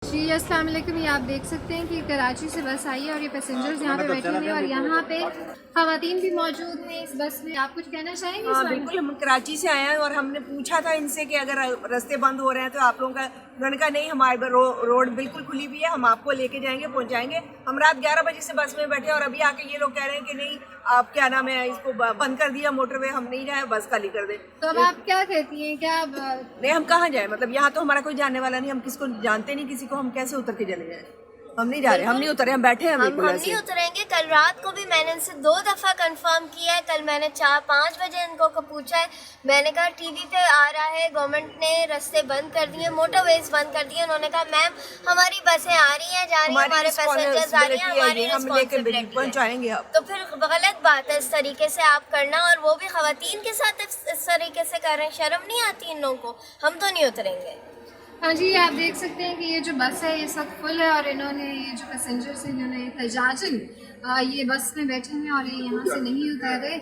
जी अस्सलाम वालेकुम। ये आप देख सकते हैं कि कराची से बस आई है और ये पैसेंजर्स यहाँ पे बैठे हुए हैं और यहाँ पे ख़वातीन भी मौजूद हैं इस बस में। आप कुछ कहना चाहेंगे इस हाँ बारे में? बिल्कुल, हम कराची से आए हैं और हमने पूछा था इनसे कि अगर रास्ते बंद हो रहे हैं तो आप लोगों का, उन्होंने कहा नहीं, हमारे रोड बिल्कुल खुली हुई है, हम आपको लेके जाएंगे, पहुंचाएंगे। हम रात 11 बजे से बस में बैठे और अभी आके ये लोग कह रहे हैं कि नहीं, आप क्या नाम है, इसको बंद कर दिया मोटरवे, हम नहीं जाए, बस खाली कर दे। तो अब आप क्या कहती हैं, क्या नहीं, हम कहाँ जाए, मतलब यहाँ तो हमारा कोई जानने वाला नहीं, हम किसको जानते नहीं, किसी को, हम कैसे उतर के चले जाए? हम नहीं जा रहे, हम नहीं उतरे, हम बैठे हैं हम बिल्कुल ऐसे। नहीं उतरेंगे। कल रात को भी मैंने इनसे 2 दफ़ा कंफर्म किया है। कल मैंने 4-5 बजे इनको पूछा है, मैंने कहा टीवी पे आ रहा है गवर्नमेंट ने रास्ते बंद कर दिए, मोटरवेज बंद कर दिए। उन्होंने कहा मैम हमारी बसें आ रही हैं, जा रही हैं, हमारे पैसेंजर्स आ रही हैं, हमारी हम लेके रिस्पांसिबिलिटी पहुंचाएंगे है। आप। तो फिर गलत बात है इस तरीके से आप करना, और वो भी खवातीन के साथ इस तरीके से कर रहे हैं। शर्म नहीं आती इन लोगों को? हम तो नहीं उतरेंगे। हाँ जी, आप देख सकते हैं कि ये जो बस है ये सब फुल है और इन्होंने, ये जो पैसेंजर्स हैं, इन्होंने एहतजाजन ये बस में बैठे हैं और ये यहाँ से नहीं उतर रहे।